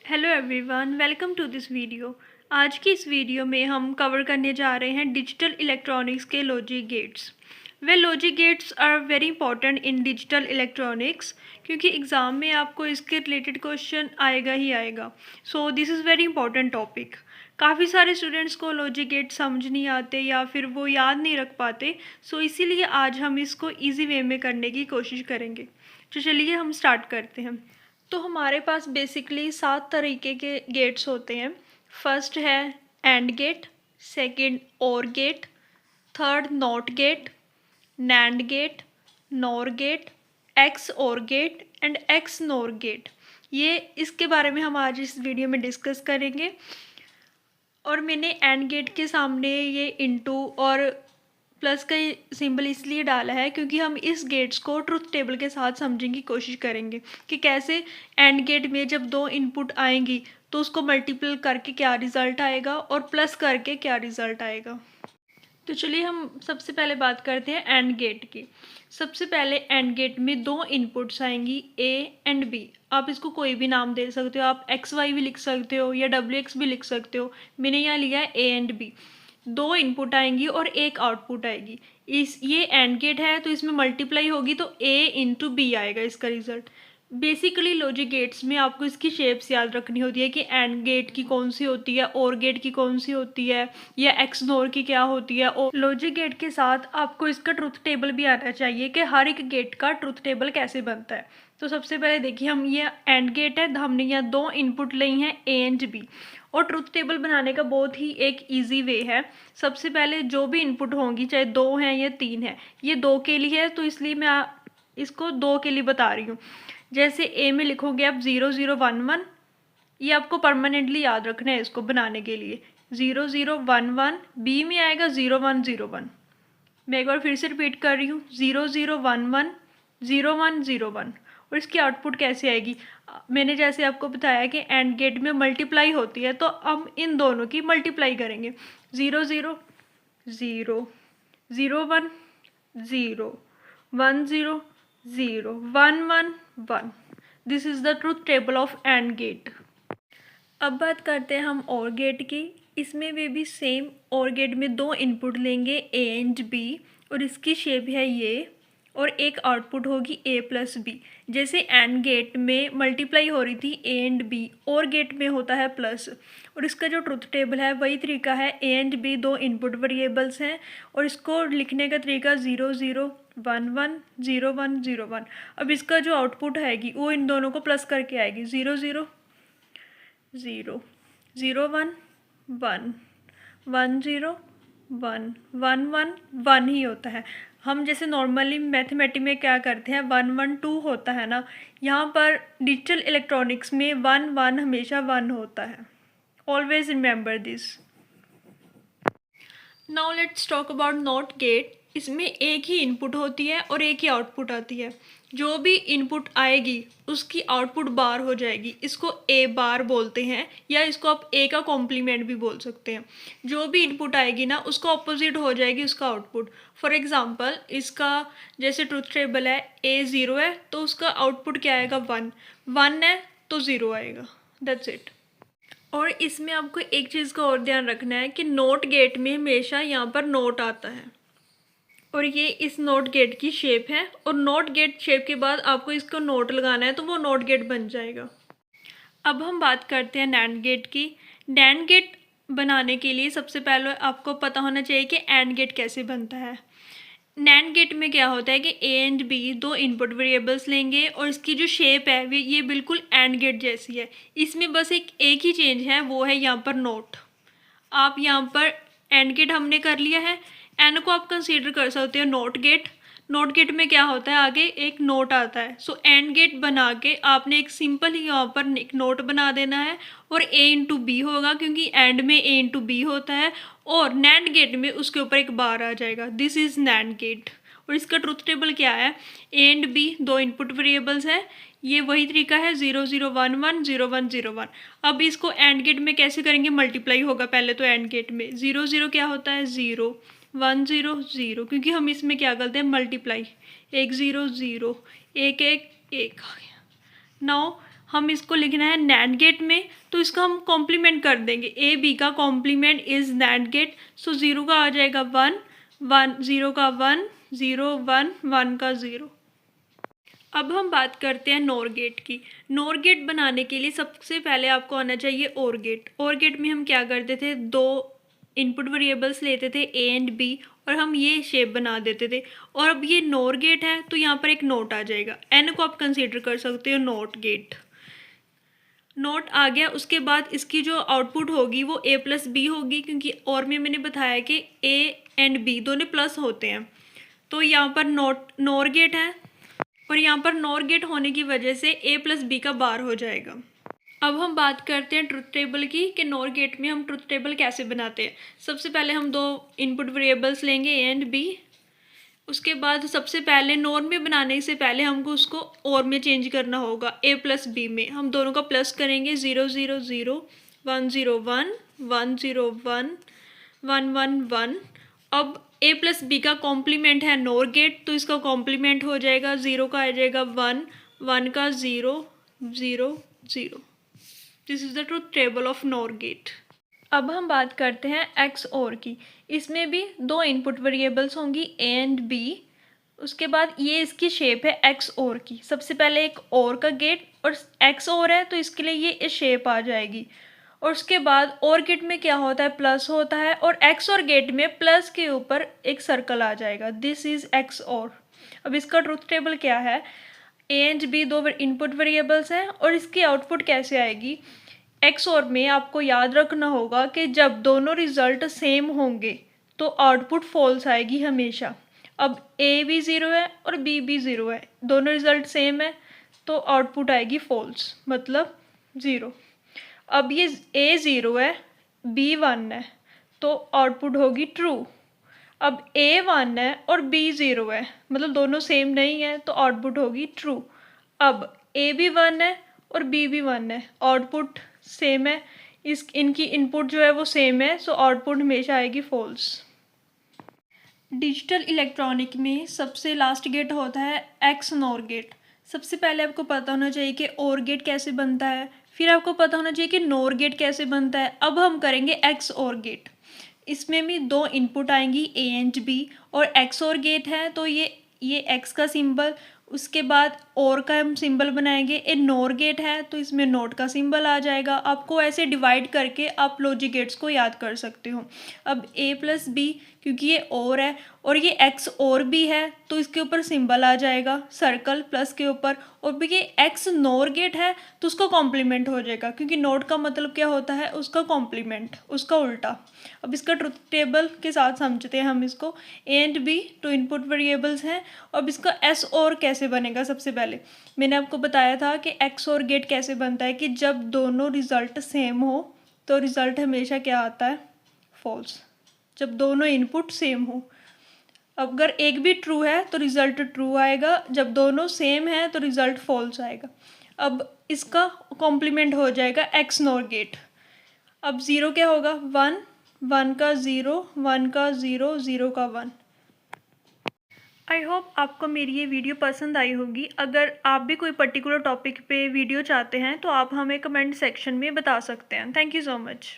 Hello everyone, welcome to this video. आज की इस वीडियो में हम कवर करने जा रहे हैं डिजिटल इलेक्ट्रॉनिक्स के logic gates. Logic gates are very important in digital electronics क्योंकि एग्ज़ाम में आपको इसके रिलेटेड क्वेश्चन आएगा ही आएगा। So this is very important topic. काफ़ी सारे स्टूडेंट्स को लॉजिक गेट समझ नहीं आते या फिर वो याद नहीं रख पाते। सो इसीलिए आज हम इसको ईजी वे में करने की कोशिश करेंगे। तो चलिए हम स्टार्ट करते हैं। तो हमारे पास बेसिकली 7 तरीके के गेट्स होते हैं। फर्स्ट है AND gate, second OR gate, third NOT gate, NAND gate, NOR gate, XOR gate and XNOR gate. ये इसके बारे में हम आज इस वीडियो में डिस्कस करेंगे। और मैंने एंड गेट के सामने ये इनटू और प्लस का सिंबल इसलिए डाला है क्योंकि हम इस गेट्स को ट्रुथ टेबल के साथ समझने की कोशिश करेंगे कि कैसे एंड गेट में जब दो इनपुट आएंगी तो उसको मल्टीपल करके क्या रिज़ल्ट आएगा और प्लस करके क्या रिज़ल्ट आएगा। तो चलिए हम सबसे पहले बात करते हैं एंड गेट की। सबसे पहले एंड गेट में दो इनपुट्स आएंगी ए एंड बी। आप इसको कोई भी नाम दे सकते हो, आप एक्स वाई भी लिख सकते हो या डब्ल्यू एक्स भी लिख सकते हो। मैंने यहाँ लिया है ए एंड बी। दो इनपुट आएंगी और एक आउटपुट आएगी। ये एंड गेट है तो इसमें मल्टीप्लाई होगी तो ए इंटू बी आएगा इसका रिजल्ट। बेसिकली लॉजिक गेट्स में आपको इसकी शेप्स याद रखनी होती है कि एंड गेट की कौन सी होती है, और गेट की कौन सी होती है, या एक्स नोर की क्या होती है। और लॉजिक गेट के साथ आपको इसका ट्रुथ टेबल भी आना चाहिए कि हर एक गेट का ट्रुथ टेबल कैसे बनता है। तो सबसे पहले देखिए, हम ये एंड गेट है, हमने यहाँ दो इनपुट ली हैं ए एंड बी। और ट्रुथ टेबल बनाने का बहुत ही एक इजी वे है। सबसे पहले जो भी इनपुट होंगी, चाहे दो हैं या तीन है, ये दो के लिए है तो इसलिए मैं इसको दो के लिए बता रही हूँ। जैसे ए में लिखोगे आप 0011, ये आपको परमानेंटली याद रखना है इसको बनाने के लिए। 0011 बी में आएगा 0101। मैं एक बार फिर से रिपीट कर रही हूँ, 0011 0101। और इसकी आउटपुट कैसे आएगी, मैंने जैसे आपको बताया कि एंड गेट में मल्टीप्लाई होती है तो हम इन दोनों की मल्टीप्लाई करेंगे। 00 0 01 0 10 0 11 1। This is the truth table of and gate. अब बात करते हैं हम और गेट की। इसमें भी सेम और गेट में दो इनपुट लेंगे ए एंड बी और इसकी शेप है ये, और एक आउटपुट होगी ए प्लस बी। जैसे एंड गेट में मल्टीप्लाई हो रही थी ए एंड बी, और गेट में होता है प्लस। और इसका जो ट्रुथ टेबल है वही तरीका है। ए एंड बी दो इनपुट वेरिएबल्स हैं और इसको लिखने का तरीका 0011 0101। अब इसका जो आउटपुट आएगी वो इन दोनों को प्लस करके आएगी। 00 0 01 1 10 1 11 1 ही होता है। हम जैसे नॉर्मली मैथमेटिक्स में क्या करते हैं, 1 1 2 होता है ना, यहाँ पर डिजिटल इलेक्ट्रॉनिक्स में 1 1 हमेशा 1 होता है। Always remember this. Now let's talk about not gate. इसमें एक ही इनपुट होती है और एक ही आउटपुट आती है। जो भी इनपुट आएगी उसकी आउटपुट बार हो जाएगी। इसको ए बार बोलते हैं या इसको आप ए का कॉम्प्लीमेंट भी बोल सकते हैं। जो भी इनपुट आएगी ना उसको अपोजिट हो जाएगी उसका आउटपुट। फॉर एग्जांपल, इसका जैसे ट्रुथ टेबल है, ए 0 है तो उसका आउटपुट क्या आएगा 1, 1 है तो 0 आएगा। That's it. और इसमें आपको एक चीज़ का और ध्यान रखना है कि नोट गेट में हमेशा यहाँ पर नोट आता है और ये इस नोट गेट की शेप है, और नोट गेट शेप के बाद आपको इसको नोट लगाना है तो वो नोट गेट बन जाएगा। अब हम बात करते हैं नैंड गेट की। नैंड गेट बनाने के लिए सबसे पहले आपको पता होना चाहिए कि एंड गेट कैसे बनता है। नैंड गेट में क्या होता है कि ए एंड बी दो इनपुट वेरिएबल्स लेंगे और इसकी जो शेप है ये बिल्कुल एंड गेट जैसी है। इसमें बस एक ही चेंज है, वो है यहाँ पर नोट। आप यहाँ पर एंड गेट हमने कर लिया है, एन को आप कंसीडर कर सकते हो नोट गेट। नोट गेट में क्या होता है, आगे एक नोट आता है। सो एंड गेट बना के आपने एक सिंपल ही यहाँ पर एक नोट बना देना है और ए इंटू बी होगा क्योंकि एंड में ए इंटू बी होता है, और नैंड गेट में उसके ऊपर एक बार आ जाएगा। This is nand gate. और इसका ट्रुथ टेबल क्या है, ए एंड बी दो इनपुट वेरिएबल्स है, ये वही तरीका है 0011 0101। अब इसको एंड गेट में कैसे करेंगे, मल्टीप्लाई होगा पहले तो एंड गेट में। 00 क्या होता है 0, 10 0, क्योंकि हम इसमें क्या करते हैं मल्टीप्लाई। 10 0, 1 1 1 आ गया। नाउ हम इसको लिखना है नैंड गेट में, तो इसका हम कॉम्प्लीमेंट कर देंगे। ए बी का कॉम्प्लीमेंट इज़ नैंड गेट, सो 0 का आ जाएगा 1, 1 0 का 1 0 1 1 का 0। अब हम बात करते हैं नॉर गेट की। नॉर गेट बनाने के लिए सबसे पहले आपको आना चाहिए और गेट। और गेट में हम क्या करते थे, दो इनपुट वेरिएबल्स लेते थे ए एंड बी और हम ये शेप बना देते थे। और अब ये नॉर गेट है तो यहाँ पर एक नोट आ जाएगा, एन को आप कंसीडर कर सकते हो नॉट गेट। नोट आ गया, उसके बाद इसकी जो आउटपुट होगी वो ए प्लस बी होगी, क्योंकि और में मैंने बताया कि ए एंड बी दोनों प्लस होते हैं। तो यहाँ पर नॉर गेट है और यहाँ पर नॉर गेट होने की वजह से ए प्लस बी का बार हो जाएगा। अब हम बात करते हैं ट्रुथ टेबल की कि नॉर गेट में हम ट्रुथ टेबल कैसे बनाते हैं। सबसे पहले हम दो इनपुट वेरिएबल्स लेंगे ए एंड बी। उसके बाद सबसे पहले नॉर में बनाने से पहले हमको उसको और में चेंज करना होगा। ए प्लस बी में हम दोनों का प्लस करेंगे, 0 0 0 1 0 1 1 0 1 1 1 1। अब ए प्लस बी का कॉम्प्लीमेंट है नॉर गेट, तो इसका कॉम्प्लीमेंट हो जाएगा 0 का आ जाएगा 1 1 का 0 0 0। This is the truth table of nor gate. अब हम बात करते हैं एक्स और की। इसमें भी दो इनपुट वेरिएबल्स होंगी ए एंड बी। उसके बाद ये इसकी शेप है एक्स और की। सबसे पहले एक और का गेट और एक्स और है तो इसके लिए ये इस शेप आ जाएगी। और उसके बाद और गेट में क्या होता है, प्लस होता है और एक्स और गेट में प्लस के ऊपर एक सर्कल आ जाएगा। दिस इज़ एक्स और। अब इसका ट्रुथ टेबल क्या है, ए एंड बी दो इनपुट वेरिएबल्स हैं और इसकी आउटपुट कैसे आएगी। एक्स और में आपको याद रखना होगा कि जब दोनों रिजल्ट सेम होंगे तो आउटपुट फॉल्स आएगी हमेशा। अब ए भी 0 है और बी भी 0 है, दोनों रिजल्ट सेम है तो आउटपुट आएगी फॉल्स, मतलब 0। अब ये ए 0 है बी 1 है तो आउटपुट होगी ट्रू। अब ए 1 है और बी 0 है, मतलब दोनों सेम नहीं है तो आउटपुट होगी ट्रू। अब ए भी 1 है और बी भी 1 है, आउटपुट सेम है, इनकी इनपुट जो है वो सेम है, सो आउटपुट हमेशा आएगी फॉल्स। डिजिटल इलेक्ट्रॉनिक में सबसे लास्ट गेट होता है एक्स नॉर गेट। सबसे पहले आपको पता होना चाहिए कि और गेट कैसे बनता है, फिर आपको पता होना चाहिए कि नॉर गेट कैसे बनता है। अब हम करेंगे एक्स और गेट। इसमें भी दो इनपुट आएंगी ए एंड बी और एक्स और गेट है तो ये एक्स का सिंबल, उसके बाद और का हम सिंबल बनाएंगे। ए नॉर गेट है तो इसमें नोट का सिंबल आ जाएगा। आपको ऐसे डिवाइड करके आप लॉजिक गेट्स को याद कर सकते हो। अब ए प्लस बी, क्योंकि ये और ये एक्स और भी है तो इसके ऊपर सिंबल आ जाएगा सर्कल प्लस के ऊपर। और भी ये एक्स नॉर गेट है तो उसका कॉम्प्लीमेंट हो जाएगा, क्योंकि नोट का मतलब क्या होता है, उसका कॉम्प्लीमेंट, उसका उल्टा। अब इसका ट्रुथ टेबल के साथ समझते हैं हम इसको। ए एंड बी तो इनपुट वेरिएबल्स हैं। अब इसका एस और कैसे बनेगा, सबसे पहले मैंने आपको बताया था कि एक्स और गेट कैसे बनता है कि जब दोनों रिजल्ट सेम हो तो रिजल्ट हमेशा क्या आता है, फॉल्स, जब दोनों इनपुट सेम हो। अगर एक भी ट्रू है तो रिज़ल्ट ट्रू आएगा, जब दोनों सेम है तो रिज़ल्ट फॉल्स आएगा। अब इसका कॉम्प्लीमेंट हो जाएगा एक्स नॉर गेट। अब 0 क्या होगा, 1 1 का 0 1 का 0 0 का 1। आई होप आपको मेरी ये वीडियो पसंद आई होगी। अगर आप भी कोई पर्टिकुलर टॉपिक पे वीडियो चाहते हैं तो आप हमें कमेंट सेक्शन में बता सकते हैं। Thank you so much.